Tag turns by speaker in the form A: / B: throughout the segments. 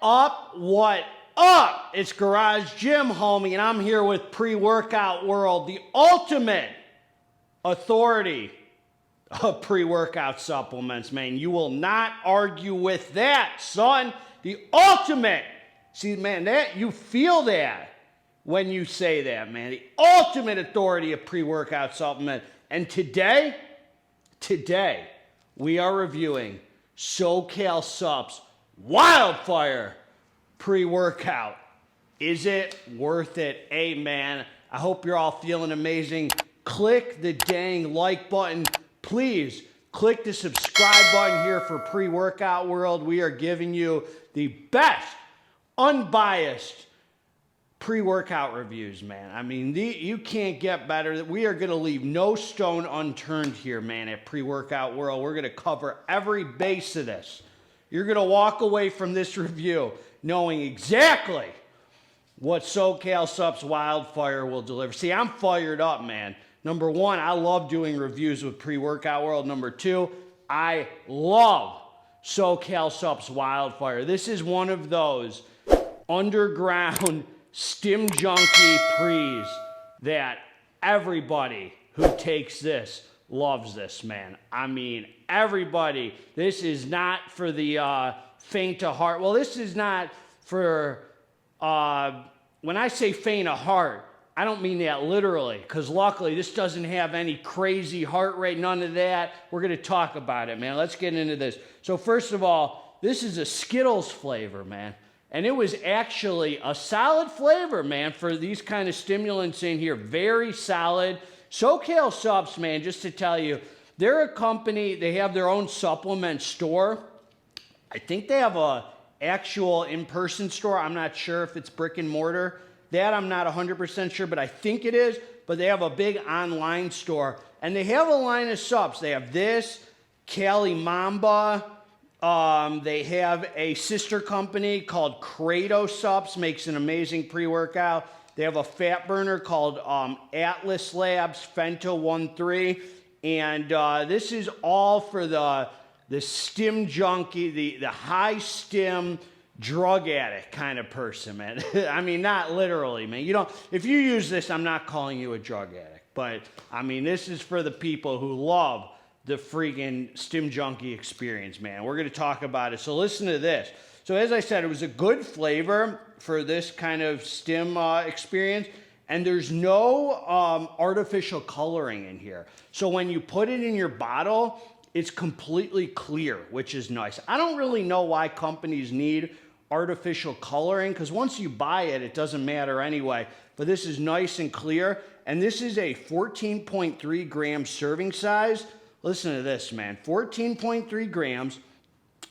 A: up? What up? It's Garage Gym, homie, and I'm here with Pre-Workout World, the ultimate authority of pre-workout supplements, man. You will not argue with that, son. The ultimate. See, man, that you feel that when you say that, man. The ultimate authority of pre-workout supplement. And today, we are reviewing SoCal Supps Wildfire pre-workout. Is it worth it? Hey, man, I hope you're all feeling amazing. Click the dang like button. Please click the subscribe button here for Pre-Workout World. We are giving you the best, unbiased pre-workout reviews, man. I mean, you can't get better. We are going to leave no stone unturned here, man, at Pre-Workout World. We're going to cover every base of this. You're going to walk away from this review knowing exactly what SoCal Supps Wildfire will deliver. See, I'm fired up, man. Number one, I love doing reviews with Pre-Workout World. Number two, I love SoCal Supps Wildfire. This is one of those underground STIM junkie pre's that everybody who takes this loves this, man. I mean, everybody. This is not for the faint of heart. Well, this is not for, when I say faint of heart, I don't mean that literally, because luckily this doesn't have any crazy heart rate, none of that. We're going to talk about it, man. Let's get into this. So first of all, this is a Skittles flavor, man. And it was actually a solid flavor, man, for these kind of stimulants in here. Very solid. SoCal Supps, man, just to tell you, they're a company, they have their own supplement store. I think they have a actual in-person store. I'm not sure if it's brick and mortar. That I'm not 100% sure, but I think it is. But they have a big online store. And they have a line of Supps. They have this, Cali Mamba. They have a sister company called Credo Supps, makes an amazing pre-workout. They have a fat burner called Atlas Labs Fento 13. And this is all for the STIM junkie, the high STIM drug addict kind of person, man. I mean, not literally, man. You don't, if you use this, I'm not calling you a drug addict. But, I mean, this is for the people who love the freaking STIM junkie experience, man. We're going to talk about it. So listen to this. So as I said, it was a good flavor for this kind of STIM experience. And there's no artificial coloring in here. So when you put it in your bottle, it's completely clear, which is nice. I don't really know why companies need artificial coloring, because once you buy it, it doesn't matter anyway. But this is nice and clear. And this is a 14.3 gram serving size. Listen to this, man. 14.3 grams,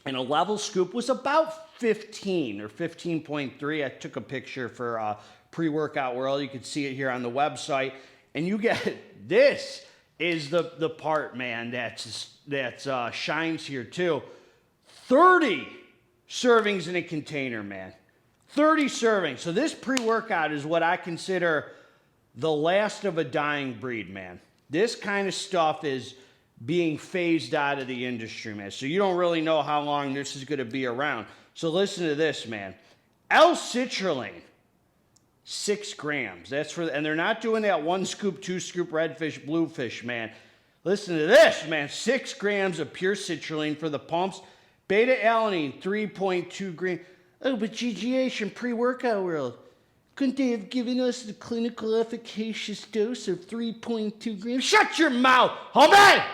A: and a level scoop was about 15 or 15.3. I took a picture for Pre-Workout World. You can see it here on the website. And you get, this is the part, man, that shines here too. 30 servings in a container, man. 30 servings. So this pre-workout is what I consider the last of a dying breed, man. This kind of stuff is being phased out of the industry, man. So you don't really know how long this is going to be around. So listen to this, man. L-citrulline, 6 grams. That's for, and they're not doing that 1 scoop, 2 scoop redfish, bluefish, man. Listen to this, man. 6 grams of pure citrulline for the pumps. Beta-alanine, 3.2 grams. Oh, but GGH in Pre-Workout World, couldn't they have given us the clinical efficacious dose of 3.2 grams? Shut your mouth, homie!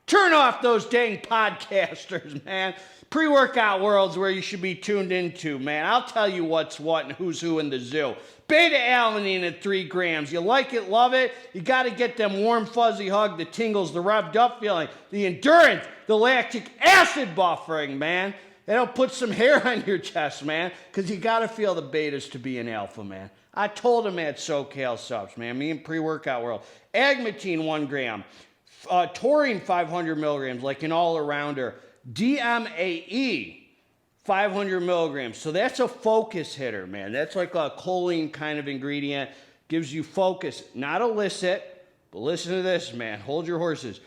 A: Turn off those dang podcasters, man. Pre-Workout World's where you should be tuned into, man. I'll tell you what's what and who's who in the zoo. Beta-alanine at 3 grams. You like it, love it. You got to get them warm, fuzzy hug, the tingles, the revved up feeling, the endurance, the lactic acid buffering, man. That'll put some hair on your chest, man, because you got to feel the betas to be an alpha, man. I told him at SoCal Supps, man, me and Pre-Workout World. Agmatine, 1 gram. Taurine, 500 milligrams, like an all-arounder. DMAE, 500 milligrams. So that's a focus hitter, man. That's like a choline kind of ingredient. Gives you focus, not illicit. But listen to this, man. Hold your horses.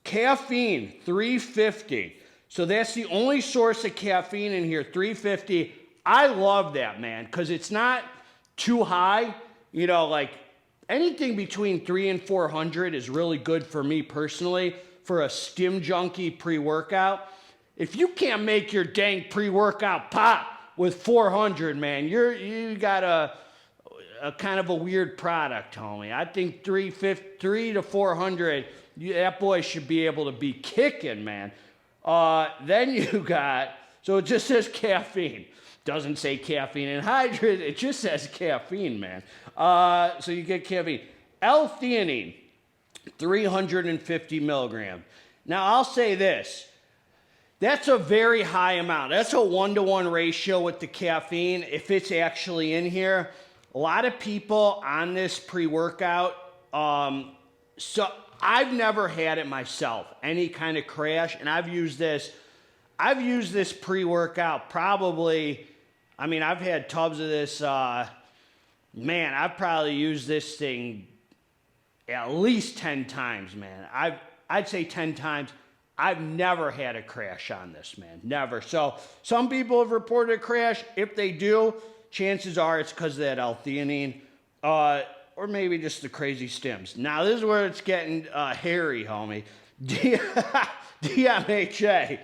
A: Caffeine, 350. So that's the only source of caffeine in here, 350 I love that, man, because it's not too high. You know, like anything between 300 and 400 is really good for me personally for a STIM junkie pre-workout. If you can't make your dang pre-workout pop with 400, man, you got a kind of a weird product, homie. I think 3 to 400, that boy should be able to be kicking, man. Then you got, so it just says caffeine. Doesn't say caffeine anhydrous, it just says caffeine, man. So you get caffeine. L-theanine, 350 milligrams. Now I'll say this, that's a very high amount. That's a 1-to-1 ratio with the caffeine, if it's actually in here. A lot of people on this pre-workout, so I've never had it myself, any kind of crash, and I've used this pre-workout probably, I mean, I've had tubs of this, man, I've probably used this thing at least 10 times, man. I'd say 10 times. I've never had a crash on this, man, never. So some people have reported a crash. If they do, chances are it's because of that L-theanine, or maybe just the crazy stims. Now, this is where it's getting hairy, homie. DMHA,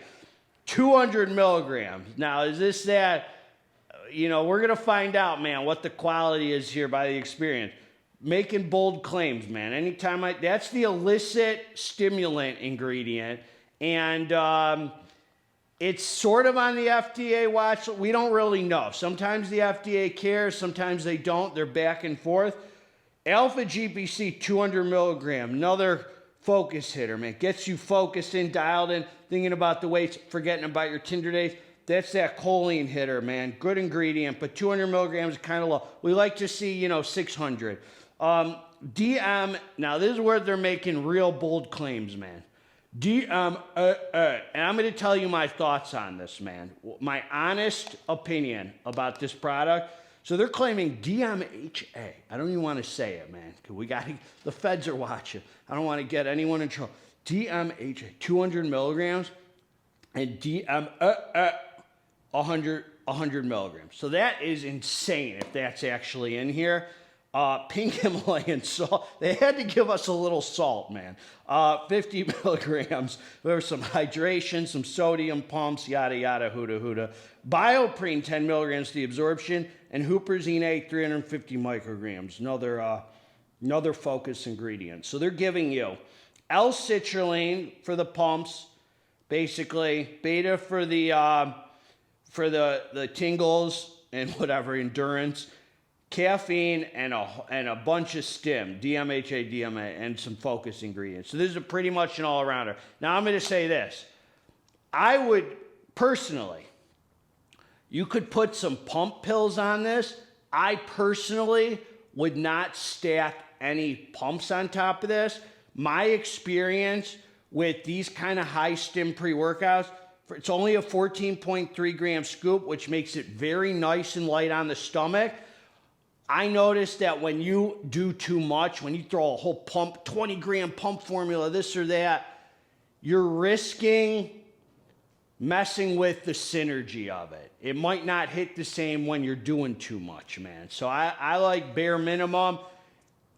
A: 200 milligrams. Now, is this that, you know, we're going to find out, man, what the quality is here by the experience. Making bold claims, man. Anytime that's the illicit stimulant ingredient, and it's sort of on the FDA watch. We don't really know. Sometimes the FDA cares, sometimes they don't. They're back and forth. Alpha GPC, 200 milligram, another focus hitter, man. Gets you focused in, dialed in, thinking about the weights, forgetting about your Tinder days. That's that choline hitter, man. Good ingredient, but 200 milligrams is kind of low. We like to see, 600. DM, now this is where they're making real bold claims, man. And I'm going to tell you my thoughts on this, man. My honest opinion about this product. So they're claiming DMHA. I don't even want to say it, man, because the feds are watching. I don't want to get anyone in trouble. DMHA, 200 milligrams, and 100 milligrams. So that is insane if that's actually in here. Pink Himalayan salt. They had to give us a little salt, man. 50 milligrams. There's some hydration, some sodium pumps, yada, yada, huda, huda. Bioprene, 10 milligrams the absorption, and Huperzine A, 350 micrograms. Another focus ingredient. So they're giving you L-citrulline for the pumps, basically. Beta for the tingles and whatever, endurance. Caffeine and a bunch of STIM, DMHA, DMA, and some focus ingredients. So this is pretty much an all-arounder. Now I'm going to say this. I would, personally, you could put some pump pills on this. I personally would not stack any pumps on top of this. My experience with these kind of high STIM pre-workouts, it's only a 14.3 gram scoop, which makes it very nice and light on the stomach. I noticed that when you do too much, when you throw a whole pump, 20 gram pump formula, this or that, you're risking messing with the synergy of it. It might not hit the same when you're doing too much, man. So I like bare minimum.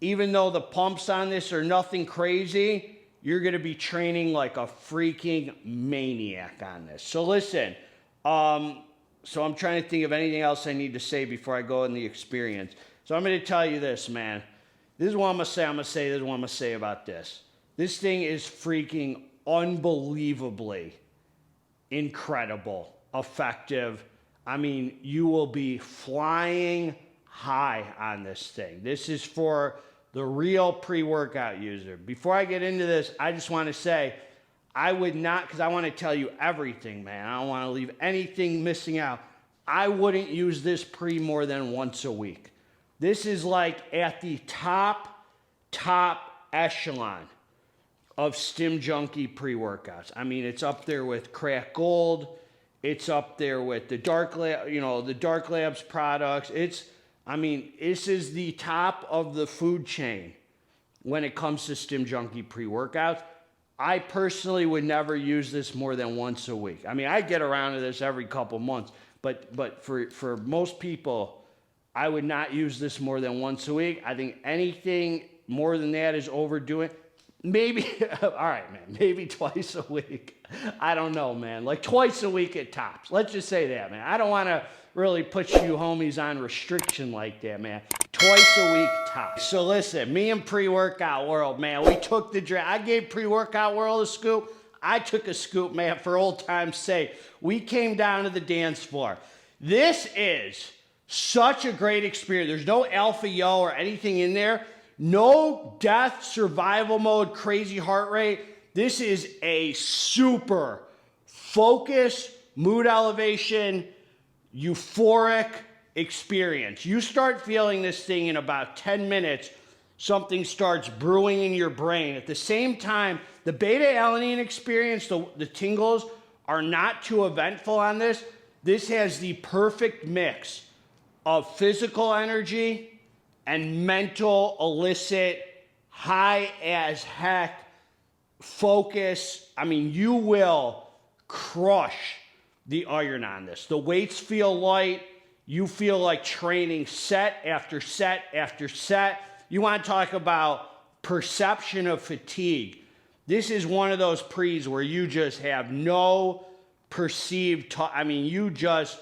A: Even though the pumps on this are nothing crazy, you're going to be training like a freaking maniac on this. So listen, so I'm trying to think of anything else I need to say before I go in the experience. So I'm going to tell you this, man. This is what I'm going to say. This is what I'm going to say about this. This thing is freaking unbelievably incredible, effective. I mean, you will be flying high on this thing. This is for the real pre-workout user. Before I get into this, I just want to say, I would not, because I want to tell you everything, man. I don't want to leave anything missing out. I wouldn't use this pre more than once a week. This is like at the top echelon of STIM junkie pre-workouts. I mean, it's up there with Crack Gold. It's up there with the Dark Lab, the Dark Labs products. This is the top of the food chain when it comes to STIM junkie pre-workouts. I personally would never use this more than once a week. I mean, I get around to this every couple months, But for most people, I would not use this more than once a week. I think anything more than that is overdoing. Maybe, all right, man, maybe twice a week. I don't know, man. Like twice a week at tops. Let's just say that, man. I don't want to really put you homies on restriction like that, man. Twice a week tops. So listen, me and Pre-Workout World, man, we took the draft. I gave Pre-Workout World a scoop. I took a scoop, man, for old time's sake. We came down to the dance floor. This is such a great experience. There's no alpha yo or anything in there. No death, survival mode, crazy heart rate. This is a super focus, mood elevation, euphoric experience. You start feeling this thing in about 10 minutes, something starts brewing in your brain. At the same time, the beta-alanine experience, the tingles, are not too eventful on this. This has the perfect mix of physical energy and mental, illicit, high as heck focus. I mean, you will crush the iron on this. The weights feel light. You feel like training set after set after set. You want to talk about perception of fatigue. This is one of those pre's where you just have no perceived, you just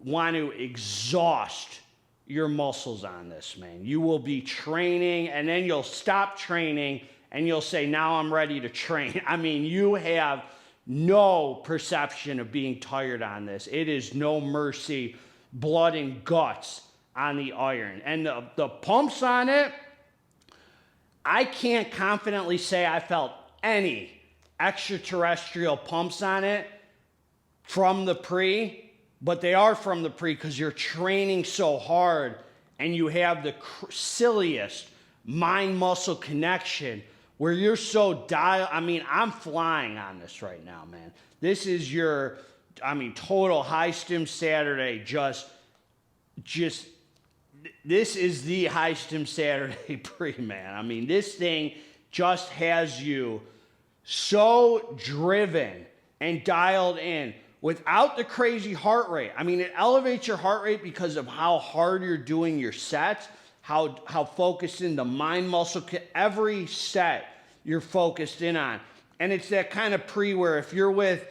A: want to exhaust your muscles on this, man. You will be training and then you'll stop training and you'll say, now I'm ready to train. I mean, you have no perception of being tired on this. It is no mercy, blood and guts on the iron. And the pumps on it, I can't confidently say I felt any extraterrestrial pumps on it from the pre, but they are from the pre because you're training so hard and you have the silliest mind-muscle connection where you're so dialed. I mean, I'm flying on this right now, man. This is your, total high stim Saturday. This is the high stim Saturday pre, man. I mean, this thing just has you so driven and dialed in without the crazy heart rate. I mean, it elevates your heart rate because of how hard you're doing your sets, how focused in the mind muscle, every set you're focused in on. And it's that kind of pre where if you're with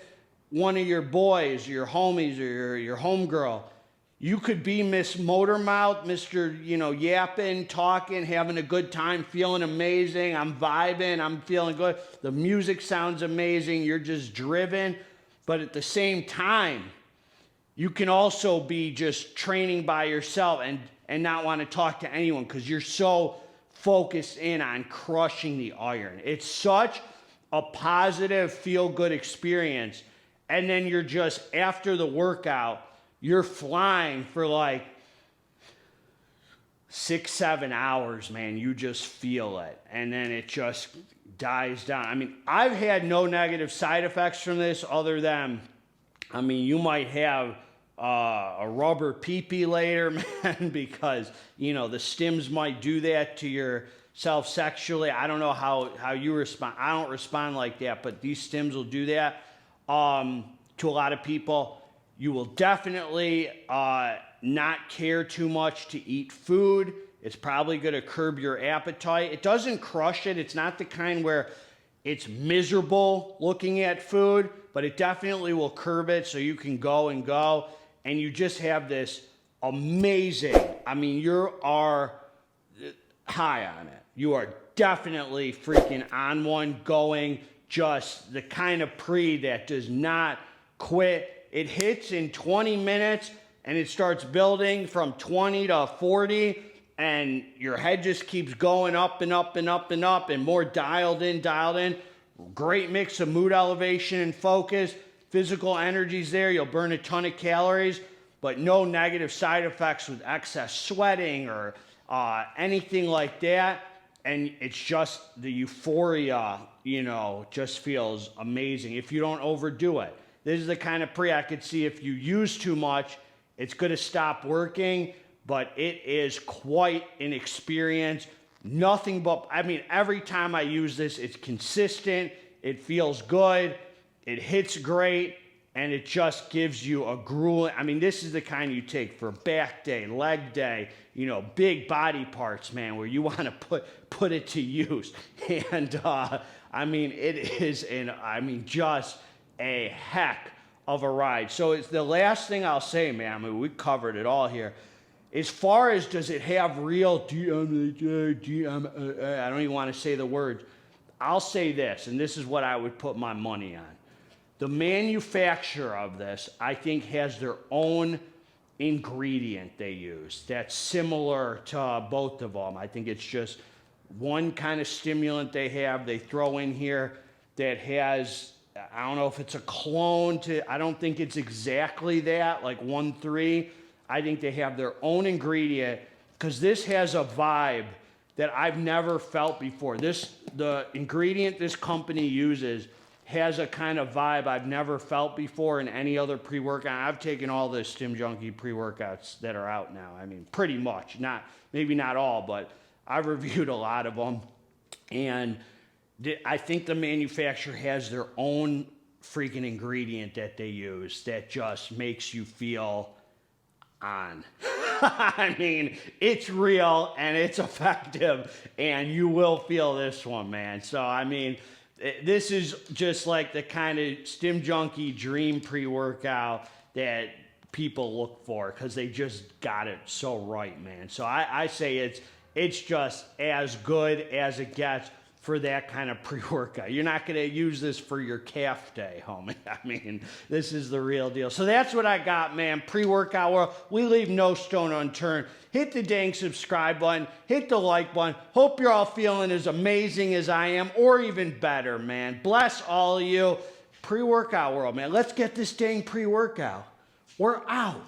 A: one of your boys, your homies, or your homegirl, you could be Miss Motormouth, Mr., yapping, talking, having a good time, feeling amazing. I'm vibing. I'm feeling good. The music sounds amazing. You're just driven. But at the same time, you can also be just training by yourself and not want to talk to anyone because you're so focused in on crushing the iron. It's such a positive, feel-good experience. And then you're just, after the workout, you're flying for like 6-7 hours, man. You just feel it. And then it just dies down. I mean, I've had no negative side effects from this other than, you might have a rubber pee-pee later, man, because, the stims might do that to yourself sexually. I don't know how you respond. I don't respond like that, but these stims will do that to a lot of people. You will definitely not care too much to eat food. It's probably going to curb your appetite. It doesn't crush it. It's not the kind where it's miserable looking at food, but it definitely will curb it so you can go and go. And you just have this amazing, you are high on it. You are definitely freaking on one, going, just the kind of pre that does not quit. It hits in 20 minutes and it starts building from 20 to 40 and your head just keeps going up and up and up and up and more dialed in. Great mix of mood elevation and focus. Physical energy's there. You'll burn a ton of calories, but no negative side effects with excess sweating or anything like that. And it's just the euphoria, just feels amazing if you don't overdo it. This is the kind of pre I could see if you use too much, it's going to stop working, but it is quite an experience. Nothing but, every time I use this, it's consistent, it feels good, it hits great, and it just gives you a grueling, I mean, this is the kind you take for back day, leg day, you know, big body parts, man, where you want to put it to use. And I mean, it is just a heck of a ride. So it's the last thing I'll say, man. I mean, we covered it all here. As far as does it have real I don't even want to say the word. I'll say this, and this is what I would put my money on. The manufacturer of this, I think, has their own ingredient they use that's similar to both of them. I think it's just one kind of stimulant they throw in here that has, I don't know if it's a clone to, I don't think it's exactly that, like 1,3. I think they have their own ingredient because this has a vibe that I've never felt before. The ingredient this company uses has a kind of vibe I've never felt before in any other pre-workout. I've taken all the Stim Junkie pre-workouts that are out now. I mean, pretty much. Maybe not all, but I've reviewed a lot of them. And I think the manufacturer has their own freaking ingredient that they use that just makes you feel on. I mean, it's real and it's effective, and you will feel this one, man. So, I mean, this is just like the kind of Stim Junkie dream pre-workout that people look for because they just got it so right, man. So I say it's just as good as it gets for that kind of pre-workout. You're not going to use this for your calf day, homie. I mean, this is the real deal. So that's what I got, man. Pre-workout world. We leave no stone unturned. Hit the dang subscribe button. Hit the like button. Hope you're all feeling as amazing as I am, or even better, man. Bless all of you. Pre-workout world, man. Let's get this dang pre-workout. We're out.